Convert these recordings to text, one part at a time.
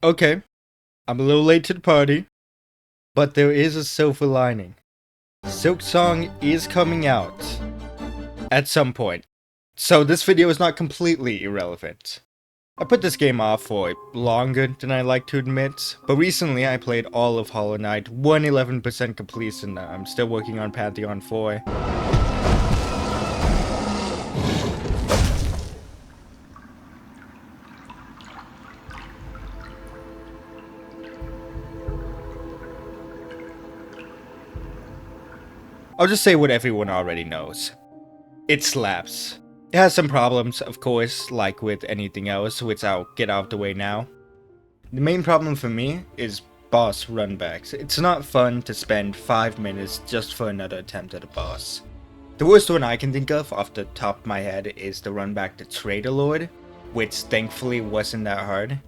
Okay, I'm a little late to the party, but there is a silver lining. Silksong is coming out at some point, so this video is not completely irrelevant. I put this game off for longer than I like to admit, but recently I played all of Hollow Knight, 111% completion. I'm still working on Pantheon 4. I'll just say what everyone already knows. It slaps. It has some problems, of course, like with anything else, which I'll get out of the way now. The main problem for me is boss runbacks. It's not fun to spend 5 minutes just for another attempt at a boss. The worst one I can think of off the top of my head is the run back to Trader Lord, which thankfully wasn't that hard.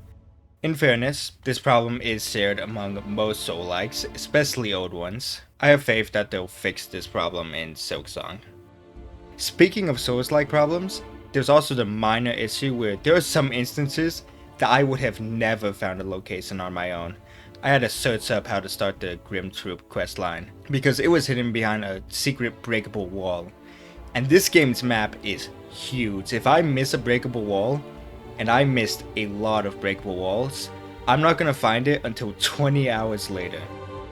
In fairness, this problem is shared among most Soul-likes, especially old ones. I have faith that they'll fix this problem in Silksong. Speaking of Souls-like problems, there's also the minor issue where there are some instances that I would have never found a location on my own. I had to search up how to start the Grim Troop questline, because it was hidden behind a secret breakable wall. And this game's map is huge. If I miss a breakable wall, and I missed a lot of breakable walls, I'm not gonna find it until 20 hours later.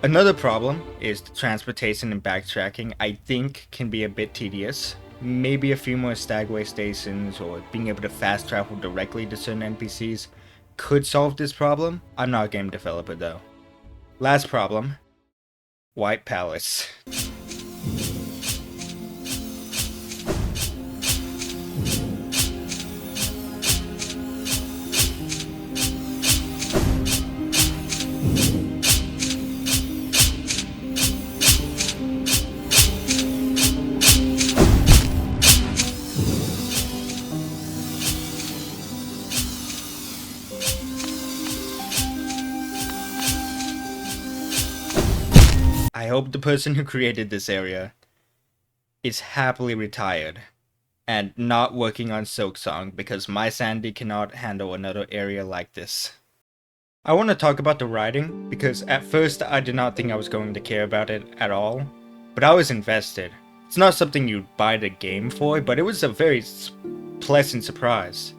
Another problem is the transportation and backtracking I think can be a bit tedious. Maybe a few more Stagway stations or being able to fast travel directly to certain NPCs could solve this problem. I'm not a game developer though. Last problem, White Palace. I hope the person who created this area is happily retired and not working on Silksong because my sanity cannot handle another area like this. I want to talk about the writing because at first I did not think I was going to care about it at all, but I was invested. It's not something you'd buy the game for, but it was a very pleasant surprise.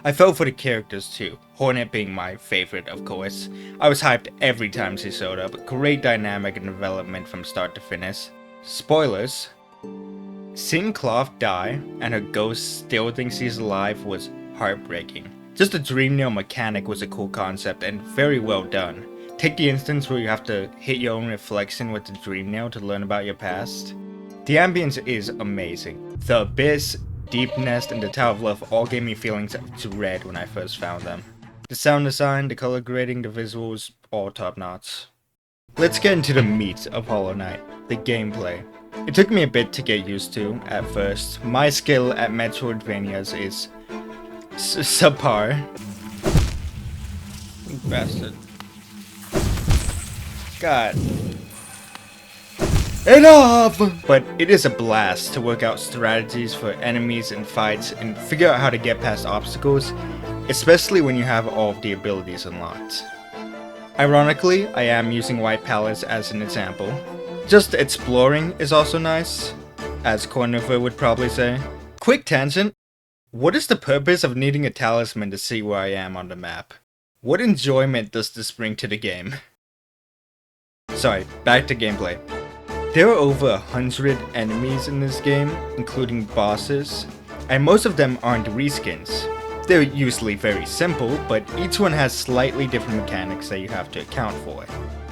I fell for the characters too, Hornet being my favorite of course. I was hyped every time she showed up, great dynamic and development from start to finish. Spoilers, seeing Cloth die and her ghost still thinks she's alive was heartbreaking. Just the dream nail mechanic was a cool concept and very well done. Take the instance where you have to hit your own reflection with the dream nail to learn about your past. The ambience is amazing. The Abyss, Deep Nest, and the Tower of Love all gave me feelings of dread when I first found them. The sound design, the color grading, the visuals, all top notch. Let's get into the meat of Hollow Knight, the gameplay. It took me a bit to get used to at first. My skill at Metroidvanias is subpar. Bastard. God. Enough! But it is a blast to work out strategies for enemies and fights and figure out how to get past obstacles, especially when you have all of the abilities unlocked. Ironically, I am using White Palace as an example. Just exploring is also nice, as Cornifer would probably say. Quick tangent, what is the purpose of needing a talisman to see where I am on the map? What enjoyment does this bring to the game? Sorry, back to gameplay. There are over 100 enemies in this game, including bosses, and most of them aren't reskins. They're usually very simple, but each one has slightly different mechanics that you have to account for.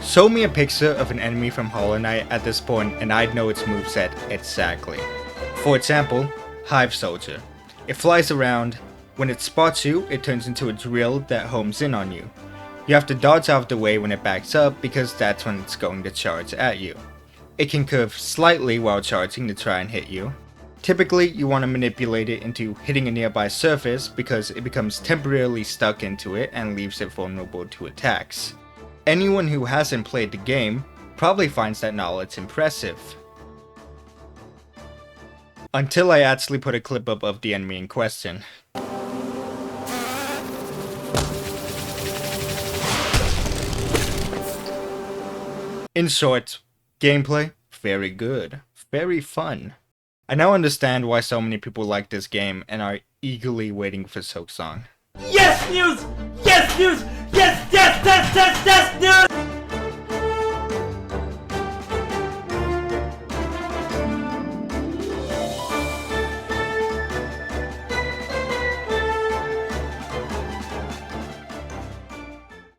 Show me a picture of an enemy from Hollow Knight at this point and I'd know its moveset exactly. For example, Hive Soldier. It flies around. When it spots you, it turns into a drill that homes in on you. You have to dodge out of the way when it backs up because that's when it's going to charge at you. It can curve slightly while charging to try and hit you. Typically, you want to manipulate it into hitting a nearby surface because it becomes temporarily stuck into it and leaves it vulnerable to attacks. Anyone who hasn't played the game probably finds that knowledge impressive. Until I actually put a clip up of the enemy in question. In short, gameplay, very good, very fun. I now understand why so many people like this game and are eagerly waiting for Silksong. Yes, News! Yes, News!